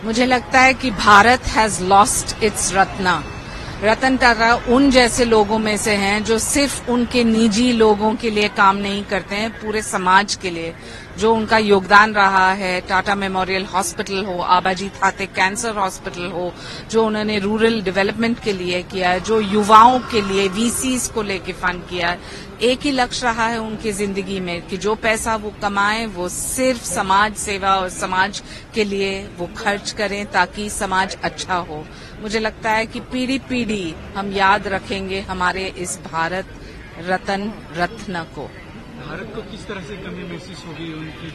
मुझे लगता है कि Bharat has lost its Ratan Tata उन जैसे लोगों में से हैं जो सिर्फ उनके निजी लोगों के लिए काम नहीं करते हैं, पूरे समाज के लिए जो उनका योगदान रहा है। टाटा मेमोरियल हॉस्पिटल हो, आबाजी थाते कैंसर हॉस्पिटल हो, जो उन्होंने रूरल डेवलपमेंट के लिए किया है, जो युवाओं के लिए वीसीज को लेके फंड किया है। एक ही लक्ष्य रहा है उनकी जिंदगी में कि जो पैसा वो कमाएं वो सिर्फ समाज सेवा और समाज के लिए वो खर्च करें ताकि समाज अच्छा हो। मुझे लगता है कि पीढ़ी पीढ़ी हम याद रखेंगे हमारे इस भारत रत्न को। भारत को किस तरह से कमी महसूस होगी उनकी?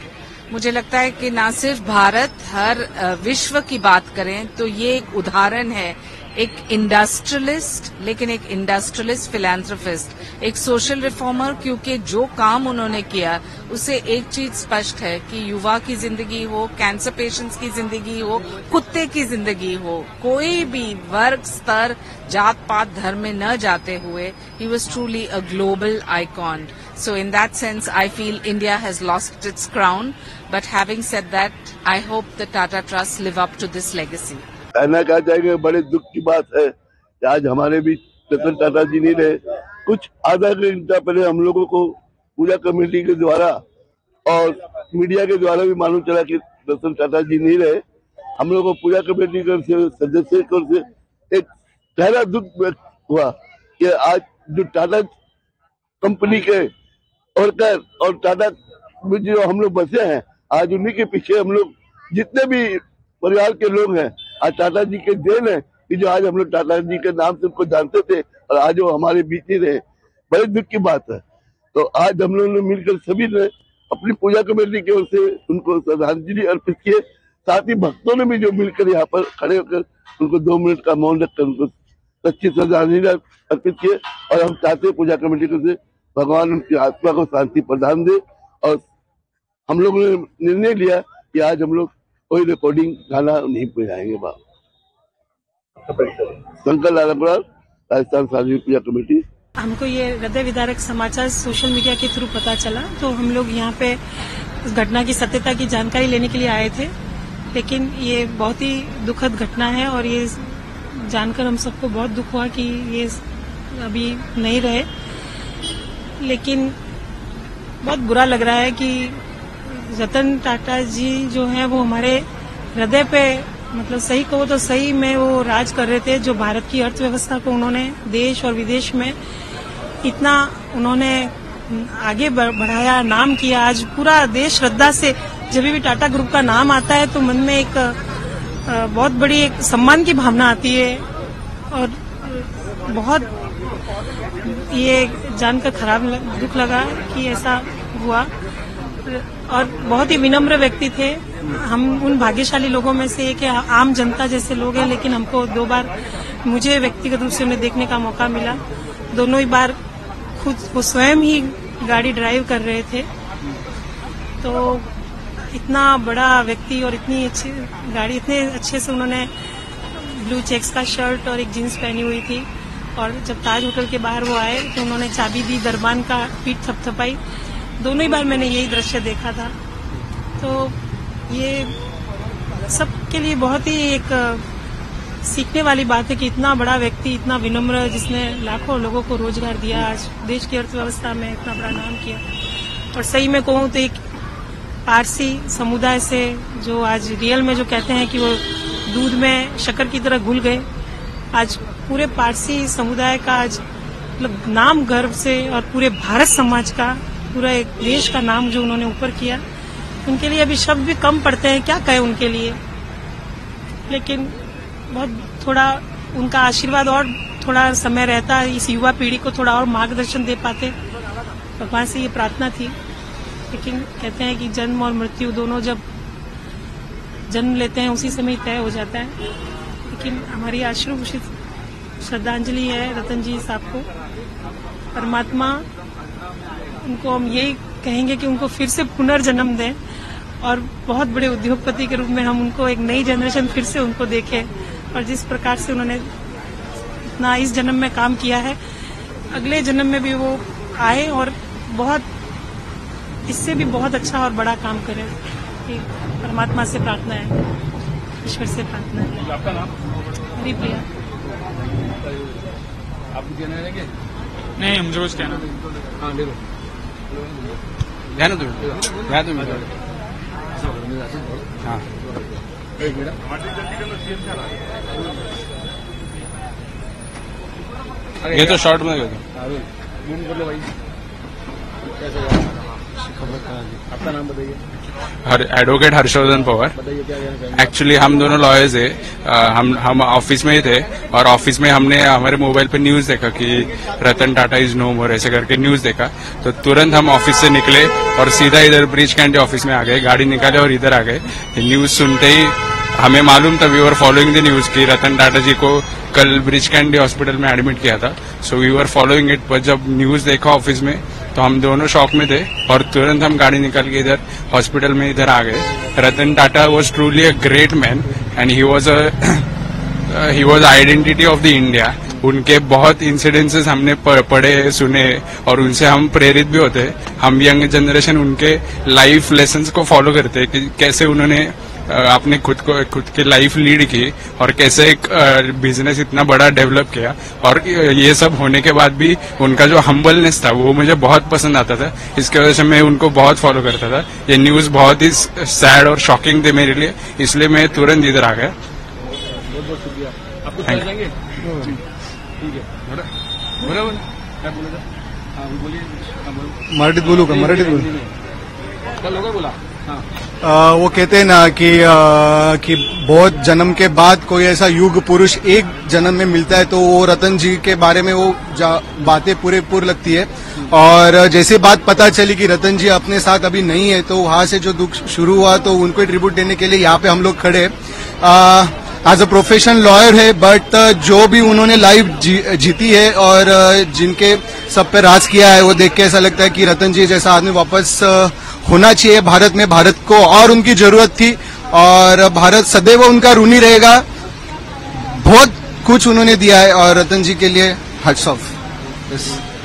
मुझे लगता है कि न सिर्फ भारत, हर विश्व की बात करें तो ये एक उदाहरण है, एक इंडस्ट्रियलिस्ट, लेकिन एक इंडस्ट्रियलिस्ट फिलैंथ्रोपिस्ट, एक सोशल रिफॉर्मर, क्योंकि जो काम उन्होंने किया उससे एक चीज स्पष्ट है कि युवा की जिंदगी हो, कैंसर पेशेंट्स की जिंदगी हो, कुत्ते की जिंदगी हो, कोई भी वर्ग, स्तर, जात पात, धर्म में न जाते हुए he was truly a global icon. So in that sense, I feel India has lost its crown. But having said that, I hope the Tata Trust live up to this legacy. कहना क्या चाहेंगे, बड़े दुख की बात है कि आज हमारे बीच रतन टाटा जी नहीं रहे। कुछ आधा घंटा पहले हम लोगों को पूजा कमेटी के द्वारा और मीडिया के द्वारा भी मालूम चला कि रतन टाटा जी नहीं रहे। हम लोग को पूजा कमेटी के सदस्य से एक गहरा दुख व्यक्त हुआ कि आज जो टाटा कंपनी के वर्कर और टाटा में जो हम लोग बसे हैं, आज उन्हीं के पीछे हम लोग जितने भी परिवार के लोग हैं, आज टाटा जी के देन है कि जो आज हम लोग टाटा जी के नाम से उनको जानते थे और आज वो हमारे बीच ही रहे। बड़े दुख की बात है। तो आज हम लोगों ने मिलकर सभी ने अपनी पूजा कमेटी की ओर से उनको श्रद्धांजलि अर्पित किए। साथ ही भक्तों ने भी जो मिलकर यहाँ पर खड़े होकर उनको 2 मिनट का मौन रखकर उनको सच्ची श्रद्धांजलि अर्पित किए। और हम चाहते हैं पूजा कमेटी को से भगवान उनकी आत्मा को शांति प्रदान दे। और हम लोगों ने निर्णय लिया कि आज हम लोग कोई रिकॉर्डिंग गाना नहीं बजाएंगे। शंकर लालपुरा, राजस्थान सार्वजनिक पूजा कमेटी। हमको ये हृदय विदारक समाचार सोशल मीडिया के थ्रू पता चला, तो हम लोग यहाँ पे इस घटना की सत्यता की जानकारी लेने के लिए आए थे। लेकिन ये बहुत ही दुखद घटना है और ये जानकर हम सबको बहुत दुख हुआ कि ये अभी नहीं रहे। लेकिन बहुत बुरा लग रहा है कि रतन टाटा जी जो है वो हमारे हृदय पे, मतलब सही कहो तो सही में वो राज कर रहे थे। जो भारत की अर्थव्यवस्था को उन्होंने देश और विदेश में इतना उन्होंने आगे बढ़ाया, नाम किया। आज पूरा देश श्रद्धा से जब भी टाटा ग्रुप का नाम आता है तो मन में एक बहुत बड़ी एक सम्मान की भावना आती है। और बहुत ये जानकर दुख लगा कि ऐसा हुआ। और बहुत ही विनम्र व्यक्ति थे। हम उन भाग्यशाली लोगों में से एक आम जनता जैसे लोग हैं, लेकिन हमको 2 बार मुझे व्यक्तिगत रूप से उन्हें देखने का मौका मिला। दोनों ही बार खुद वो स्वयं ही गाड़ी ड्राइव कर रहे थे। तो इतना बड़ा व्यक्ति और इतनी अच्छी गाड़ी, इतने अच्छे से उन्होंने ब्लू चेक्स का शर्ट और एक जीन्स पहनी हुई थी। और जब ताज होटल के बाहर वो आए तो उन्होंने चाबी दी, दरबान का पीठ थपथपाई। दोनों ही बार मैंने यही दृश्य देखा था। तो ये सबके लिए बहुत ही एक सीखने वाली बात है कि इतना बड़ा व्यक्ति, इतना विनम्र, जिसने लाखों लोगों को रोजगार दिया, आज देश की अर्थव्यवस्था में इतना बड़ा नाम किया। और सही में कहूँ तो एक पारसी समुदाय से जो आज रियल में जो कहते हैं कि वो दूध में शक्कर की तरह घुल गए, आज पूरे पारसी समुदाय का आज मतलब नाम गर्व से, और पूरे भारत समाज का, पूरा एक देश का नाम जो उन्होंने ऊपर किया, उनके लिए अभी शब्द भी कम पड़ते हैं, क्या कहें उनके लिए। लेकिन बहुत थोड़ा उनका आशीर्वाद और थोड़ा समय रहता, इस युवा पीढ़ी को थोड़ा और मार्गदर्शन दे पाते, भगवान से ये प्रार्थना थी। लेकिन कहते हैं कि जन्म और मृत्यु दोनों जब जन्म लेते हैं उसी समय तय हो जाता है। लेकिन हमारी आश्रुभूषित श्रद्धांजलि है रतन जी साहब को। परमात्मा उनको, हम यही कहेंगे कि उनको फिर से पुनर्जन्म दें और बहुत बड़े उद्योगपति के रूप में हम उनको, एक नई जनरेशन फिर से उनको देखें। और जिस प्रकार से उन्होंने इतना इस जन्म में काम किया है, अगले जन्म में भी वो आए और बहुत इससे भी बहुत अच्छा और बड़ा काम करें। परमात्मा से प्रार्थना है। ईश्वर से प्रार्थना है। आपका नाम? हरिप्रिया। आप कुछ कहना है? नहीं, मुझे कुछ कहना। हाँ ले लो। ध्यान तुम्हें हाँ एक मिनट। ये तो शॉर्ट में बोलो भाई, कैसे आपका नाम बताइए? एडवोकेट हर्षवर्धन पवार। बताइए क्या कहना चाहेंगे? एक्चुअली हम दोनों लॉयर्स है। हम ऑफिस में ही थे और ऑफिस में हमने हमारे मोबाइल पे न्यूज देखा कि रतन टाटा इज नो मोर, ऐसे करके न्यूज देखा। तो तुरंत हम ऑफिस से निकले और सीधा इधर ब्रिज कैंडी ऑफिस में आ गए, गाड़ी निकाले और इधर आ गए। न्यूज सुनते ही हमें मालूम था, we were following the news कि रतन टाटा जी को कल ब्रिज कैंडी हॉस्पिटल में एडमिट किया था। So we were following it. पर जब न्यूज देखा ऑफिस में तो हम दोनों शॉक में थे और तुरंत हम गाड़ी निकाल के इधर हॉस्पिटल में इधर आ गए। Ratan Tata was truly a great man and he was identity of the India. उनके बहुत इंसिडेंसेस हमने पढ़े सुने और उनसे हम प्रेरित भी होते हैं। हम यंग जनरेशन उनके लाइफ लेसन्स को फॉलो करते हैं कि कैसे उन्होंने अपने खुद की लाइफ लीड की और कैसे एक बिजनेस इतना बड़ा डेवलप किया। और ये सब होने के बाद भी उनका जो हम्बलनेस था वो मुझे बहुत पसंद आता था। इसकी वजह से मैं उनको बहुत फॉलो करता था। ये न्यूज बहुत ही सैड और शॉकिंग थे मेरे लिए, इसलिए मैं तुरंत इधर आ गया। बहुत बहुत शुक्रिया। आप कुछ कहना चाहेंगे? ठीक है, बोलो क्या बोला? हाँ बोलिए। मराठीत बोलू का? मराठीत बोलू। क्या लोग बोला? हाँ वो कहते हैं ना कि बहुत जन्म के बाद कोई ऐसा युग पुरुष एक जन्म में मिलता है, तो वो रतन जी के बारे में वो बातें पूरी लगती है। और जैसे बात पता चली कि रतन जी अपने साथ अभी नहीं है, तो वहां से जो दुख शुरू हुआ, तो उनको ट्रिब्यूट देने के लिए यहाँ पे हम लोग खड़े। एज अ प्रोफेशनल लॉयर है, बट जो भी उन्होंने लाइफ जीती है और जिनके सब पे राज किया है, वो देख के ऐसा लगता है कि रतन जी जैसा आदमी वापस होना चाहिए भारत में। भारत को और उनकी जरूरत थी और भारत सदैव उनका ऋणी रहेगा। बहुत कुछ उन्होंने दिया है और रतन जी के लिए हैट्स ऑफ।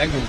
Thank you.